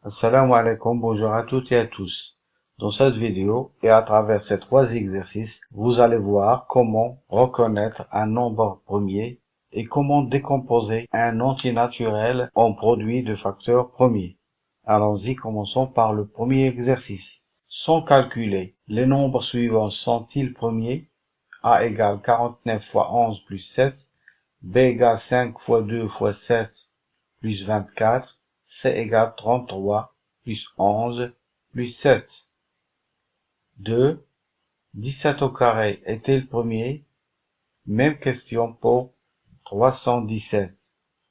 Assalamu alaikum, bonjour à toutes et à tous. Dans cette vidéo et à travers ces trois exercices, vous allez voir comment reconnaître un nombre premier et comment décomposer un entier naturel en produit de facteurs premiers. Allons-y, commençons par le premier exercice. Sans calculer, les nombres suivants sont-ils premiers? A égale 49 fois 11 plus 7, B égale 5 fois 2 fois 7 plus 24, C égale 33 plus 11 plus 7. 2. 17 au carré est-il premier? Même question pour 317,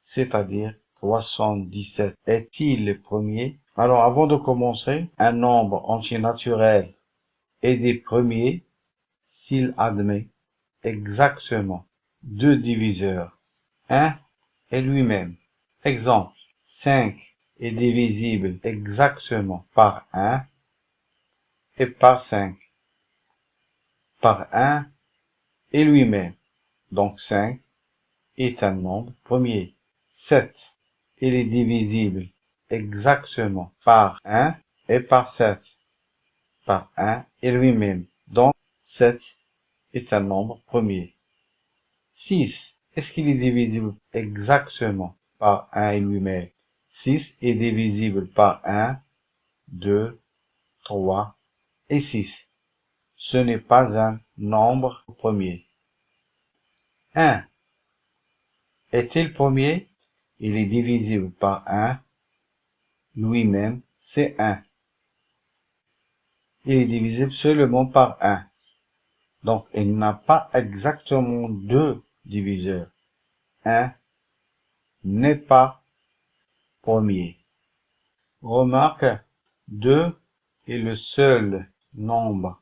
c'est-à-dire 317 est-il le premier? Alors avant de commencer, un nombre entier naturel est des premiers s'il admet exactement deux diviseurs, 1 et lui-même. Exemple, 5 est divisible exactement par 1 et par 5, par 1 et lui-même. Donc 5 est un nombre premier. 7, il est divisible exactement par 1 et par 7, par 1 et lui-même. Donc 7 est un nombre premier. 6, est-ce qu'il est divisible exactement par 1 et lui-même? 6 est divisible par 1, 2, 3 et 6. Ce n'est pas un nombre premier. 1 est-il premier? Il est divisible par 1. Lui-même, c'est 1. Il est divisible seulement par 1. Donc, il n'a pas exactement deux diviseurs. 1 n'est pas premier. Remarque, 2 est le seul nombre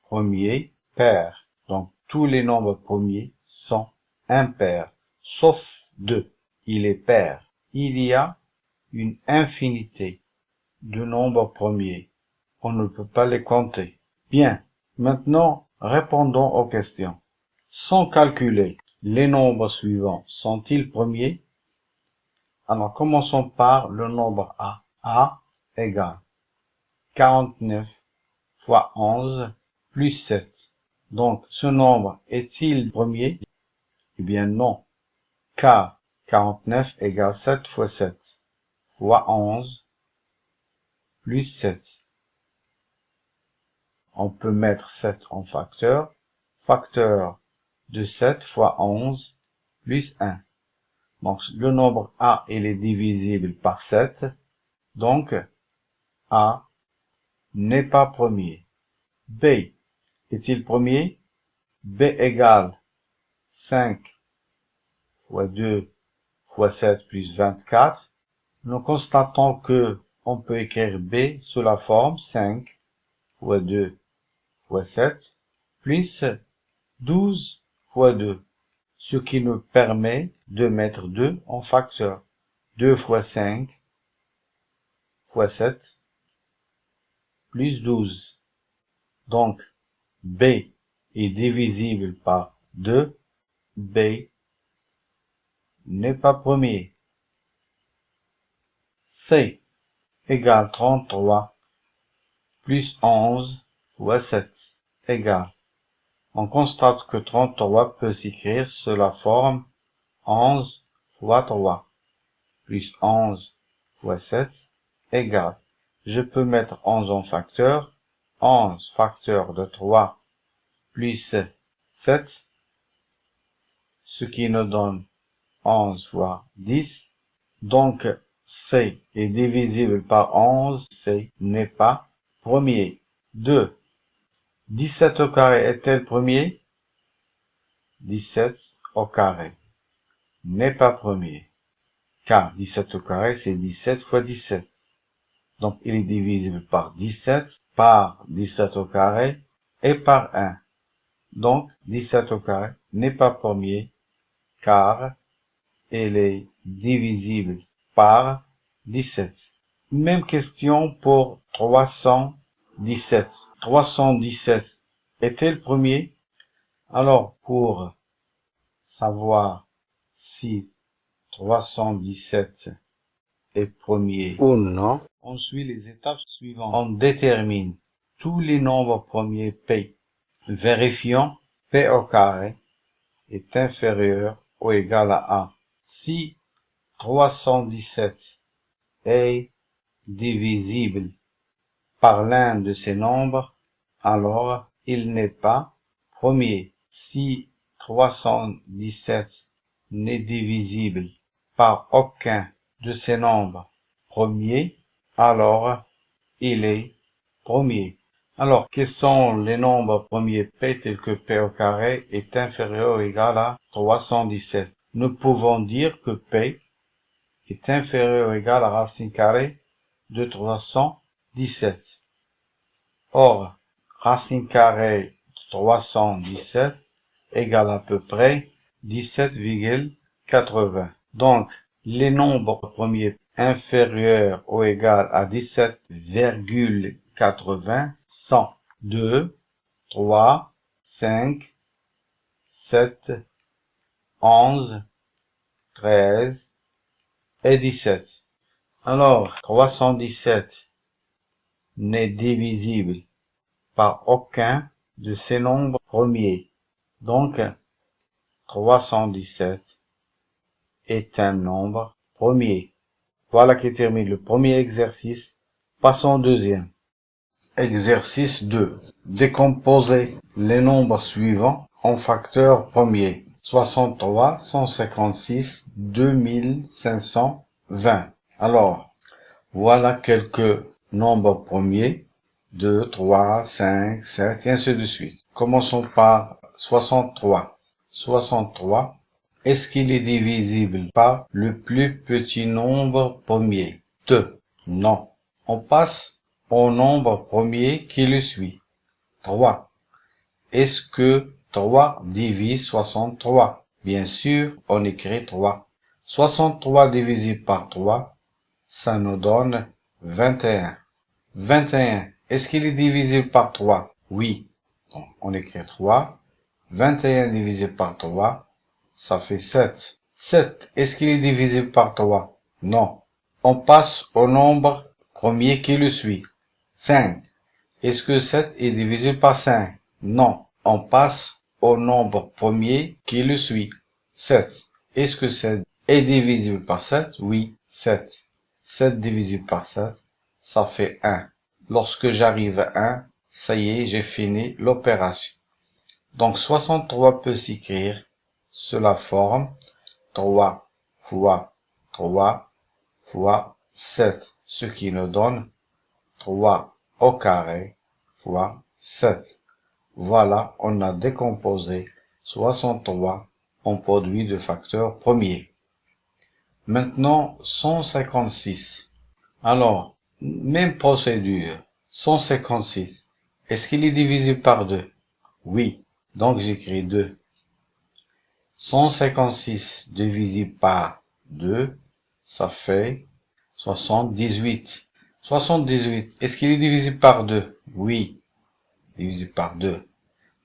premier pair. Donc, tous les nombres premiers sont impairs, sauf 2. Il est pair. Il y a une infinité de nombres premiers. On ne peut pas les compter. Bien. Maintenant, répondons aux questions. Sans calculer, les nombres suivants sont-ils premiers? Alors, commençons par le nombre A. A égale 49 fois 11 plus 7. Donc, ce nombre est-il premier? Eh bien non, car 49 égale 7 fois 7 fois 11 plus 7. On peut mettre 7 en facteur. Facteur de 7 fois 11 plus 1. Donc, le nombre A, il est divisible par 7. Donc, A n'est pas premier. B est-il premier? B égale 5 fois 2 fois 7 plus 24. Nous constatons que on peut écrire B sous la forme 5 fois 2 fois 7 plus 12 fois 2, ce qui nous permet de mettre 2 en facteur. 2 fois 5 fois 7 plus 12. Donc, B est divisible par 2. B n'est pas premier. C égale 33 plus 11 fois 7 égale. On constate que 33 peut s'écrire sous la forme 11 fois 3 plus 11 fois 7 égale. Je peux mettre 11 en facteur. 11 facteur de 3 plus 7, ce qui nous donne 11 fois 10. Donc, C est divisible par 11. C n'est pas premier. 2. 17 au carré est-elle premier? 17 au carré n'est pas premier, car 17 au carré, c'est 17 fois 17. Donc, il est divisible par 17 au carré et par 1. Donc, 17 au carré n'est pas premier, car il est divisible par 17. Même question pour 317. 317 est-il premier? Alors, pour savoir si 317 est premier ou non. On suit les étapes suivantes. On détermine tous les nombres premiers P. Vérifions P au carré est inférieur ou égal à 1. Si 317 est divisible par l'un de ces nombres, alors il n'est pas premier. Si 317 n'est divisible par aucun de ces nombres premiers, alors il est premier. Alors, quels sont les nombres premiers P tels que P au carré est inférieur ou égal à 317? Nous pouvons dire que P est inférieur ou égal à racine carrée de 317. Or, racine carrée de 317 égale à peu près 17,80. Donc, les nombres premiers inférieurs ou égal à 17,80 sont 2, 3, 5, 7, 11, 13 et 17. Alors, 317 n'est divisible par aucun de ces nombres premiers. Donc, 317 est un nombre premier. Voilà qui termine le premier exercice. Passons au deuxième. Exercice 2. Décomposer les nombres suivants en facteurs premiers. 63, 156, 2520. Alors, voilà quelques nombres premiers. 2, 3, 5, 7, et ainsi de suite. Commençons par 63. 63. Est-ce qu'il est divisible par le plus petit nombre premier? 2. Non. On passe au nombre premier qui le suit. 3. Est-ce que 3 divise 63? Bien sûr, on écrit 3. 63 divisé par 3, ça nous donne 21. 21. Est-ce qu'il est divisible par 3? Oui. Donc, on écrit 3. 21 divisé par 3, ça fait 7. 7. Est-ce qu'il est divisible par 3? Non. On passe au nombre premier qui le suit. 5. Est-ce que 7 est divisible par 5? Non. On passe au nombre premier qui le suit. 7. Est-ce que 7 est divisible par 7? Oui. 7. 7 divisé par 7, ça fait 1. Lorsque j'arrive à 1, ça y est, j'ai fini l'opération. Donc 63 peut s'écrire sous la forme 3 fois 3 fois 7, ce qui nous donne 3 au carré fois 7. Voilà, on a décomposé 63 en produit de facteurs premiers. Maintenant, 156. Alors, même procédure. 156. Est-ce qu'il est divisible par 2? Oui. Donc j'écris 2. 156 divisé par 2, ça fait 78. 78. Est-ce qu'il est divisible par 2? Oui. Divisé par 2.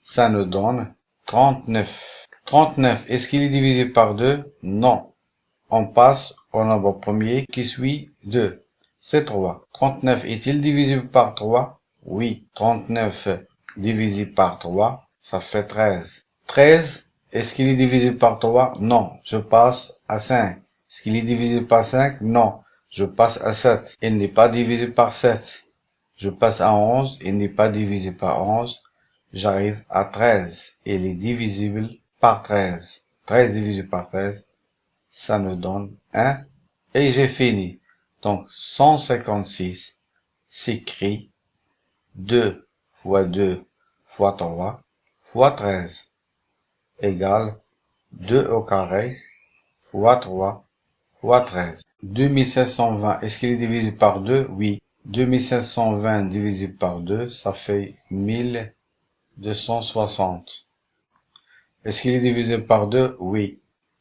Ça nous donne 39. 39. Est-ce qu'il est divisible par 2? Non. On passe au nombre premier qui suit 2. C'est 3. 39 est-il divisible par 3? Oui. 39 divisé par 3, ça fait 13. 13, est-ce qu'il est divisible par 3? Non. Je passe à 5. Est-ce qu'il est divisible par 5? Non. Je passe à 7. Il n'est pas divisible par 7. Je passe à 11. Il n'est pas divisible par 11. J'arrive à 13. Il est divisible par 13. 13 divisé par 13, ça nous donne 1. Et j'ai fini. Donc, 156 s'écrit 2 fois 2 fois 3 fois 13 égale 2 au carré fois 3 fois 13. 2520, est-ce qu'il est divisible par 2? Oui. 2520 divisé par 2, ça fait 1260. Est-ce qu'il est divisible par 2? Oui.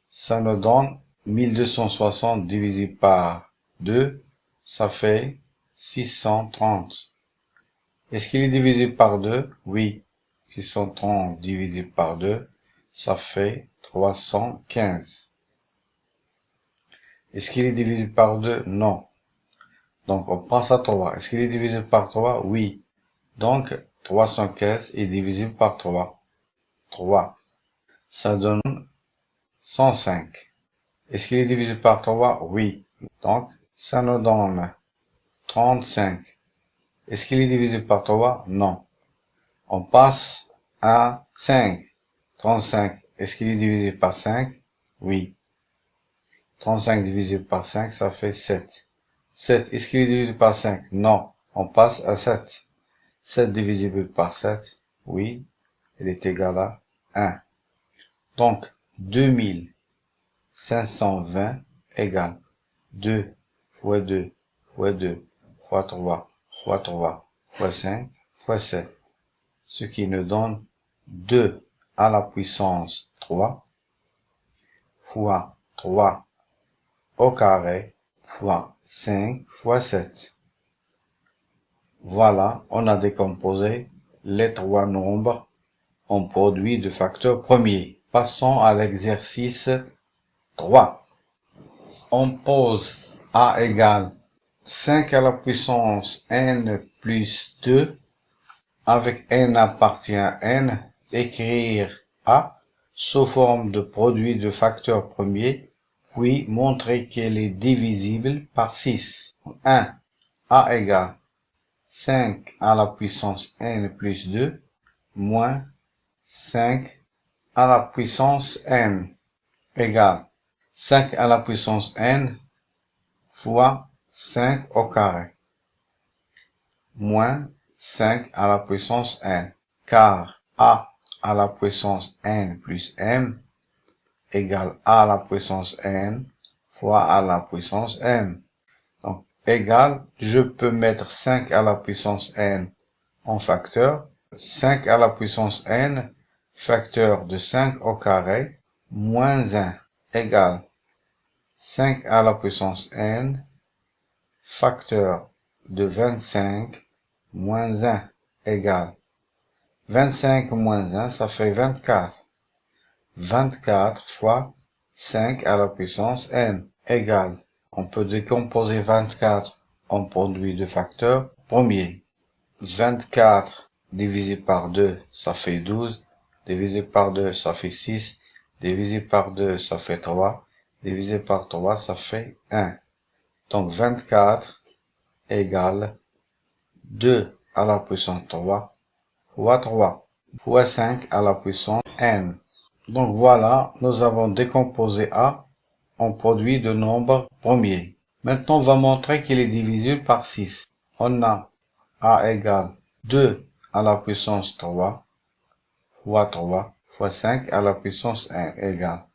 Ça nous donne 1260 divisé par 2, ça fait 630. Est-ce qu'il est divisible par 2? Oui. 630 divisé par 2, ça fait 315. Est-ce qu'il est divisible par 2? Non. Donc, on passe à 3. Est-ce qu'il est divisible par 3? Oui. Donc, 315 est divisible par 3. 3. Ça donne 105. Est-ce qu'il est divisible par 3? Oui. Donc, ça nous donne 35. Est-ce qu'il est divisible par 3? Non. On passe à 5. 35. Est-ce qu'il est divisible par 5? Oui. 35 divisé par 5, ça fait 7. 7. Est-ce qu'il est divisible par 5? Non. On passe à 7. 7 divisible par 7? Oui. Il est égal à 1. Donc, 2520 égale 2 fois 2 fois 2 fois 3 fois 3 fois 5 fois 7. Ce qui nous donne 2 à la puissance 3 fois 3 au carré fois 5 fois 7. Voilà, on a décomposé les trois nombres en produits de facteurs premiers. Passons à l'exercice 3. On pose A égale 5 à la puissance n plus 2 avec n appartient à n, écrire A sous forme de produit de facteurs premiers, puis montrer qu'elle est divisible par 6. 1. A égale 5 à la puissance n plus 2 moins 5 à la puissance n égale 5 à la puissance n fois 5 au carré moins 5 à la puissance n, car a à la puissance n plus m égale a à la puissance n fois a à la puissance m. Donc, égal, je peux mettre 5 à la puissance n en facteur. 5 à la puissance n, facteur de 5 au carré, moins 1, égale 5 à la puissance n, facteur de 25, moins 1, égale 25 moins 1, ça fait 24. 24 fois 5 à la puissance n, égale. On peut décomposer 24 en produit de facteurs premiers. 24 divisé par 2, ça fait 12. Divisé par 2, ça fait 6. Divisé par 2, ça fait 3. Divisé par 3, ça fait 1. Donc 24 égale 2 à la puissance 3 fois 3 fois 5 à la puissance n. Donc voilà, nous avons décomposé A en produit de nombres premiers. Maintenant, on va montrer qu'il est divisible par 6. On a A égale 2 à la puissance 3 fois 3 fois 5 à la puissance 1 égale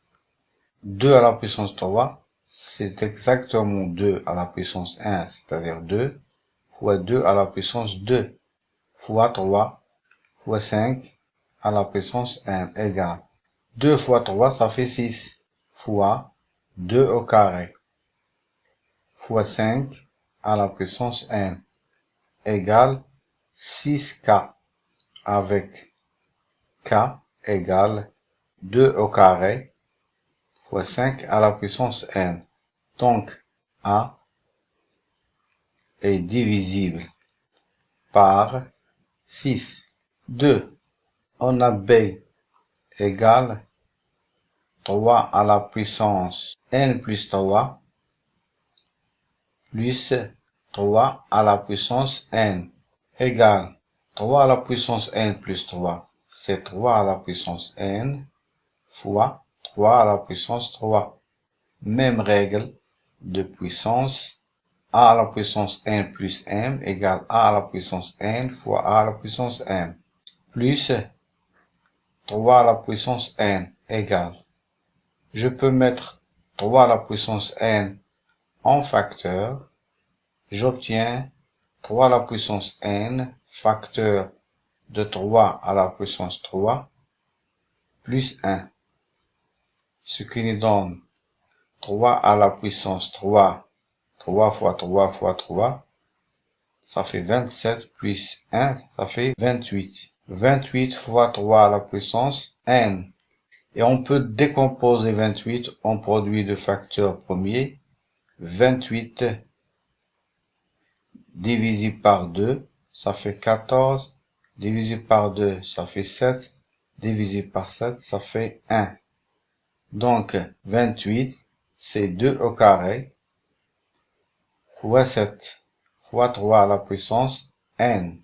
2 à la puissance 3, c'est exactement 2 à la puissance 1, c'est-à-dire 2 fois 2 à la puissance 2 fois 3 fois 5 à la puissance 1 égale 2 fois 3, ça fait 6 fois 2 au carré fois 5 à la puissance n égale 6k avec k égale 2 au carré fois 5 à la puissance n. Donc, A est divisible par 6. 2. On a B égale 3 à la puissance n plus 3 plus 3 à la puissance n égale 3 à la puissance n plus 3, c'est 3 à la puissance n fois 3 à la puissance 3. Même règle de puissance, a à la puissance n plus m égale a à la puissance n fois a à la puissance m, plus 3 à la puissance n égale. Je peux mettre 3 à la puissance n en facteur, j'obtiens 3 à la puissance n, facteur de 3 à la puissance 3, plus 1, ce qui nous donne 3 à la puissance 3, 3 fois 3 fois 3, ça fait 27, plus 1, ça fait 28. 28 fois 3 à la puissance n. Et on peut décomposer 28 en produit de facteurs premiers. 28 divisé par 2, ça fait 14. Divisé par 2, ça fait 7. Divisé par 7, ça fait 1. Donc, 28, c'est 2 au carré, fois 7, fois 3 à la puissance n.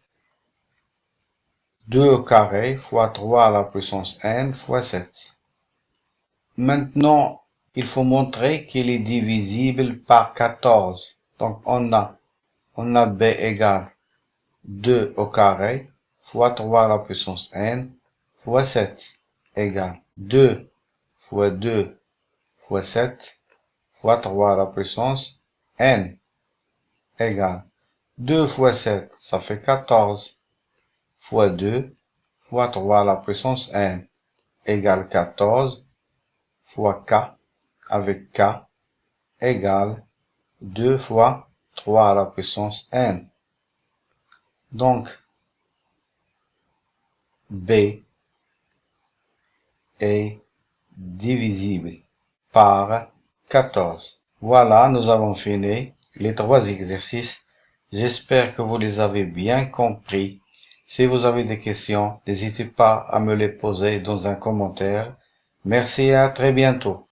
2 au carré, fois 3 à la puissance n, fois 7. Maintenant, il faut montrer qu'il est divisible par 14. Donc, on a b égale 2 au carré, fois 3 à la puissance n, fois 7, égale 2 fois 2 fois 7, fois 3 à la puissance n, égale 2 fois 7, ça fait 14, fois 2, fois 3 à la puissance n, égale 14, fois k, avec k, égale 2 fois 3 à la puissance n. Donc, b est divisible par 14. Voilà, nous avons fini les 3 exercices. J'espère que vous les avez bien compris. Si vous avez des questions, n'hésitez pas à me les poser dans un commentaire. Merci et à très bientôt.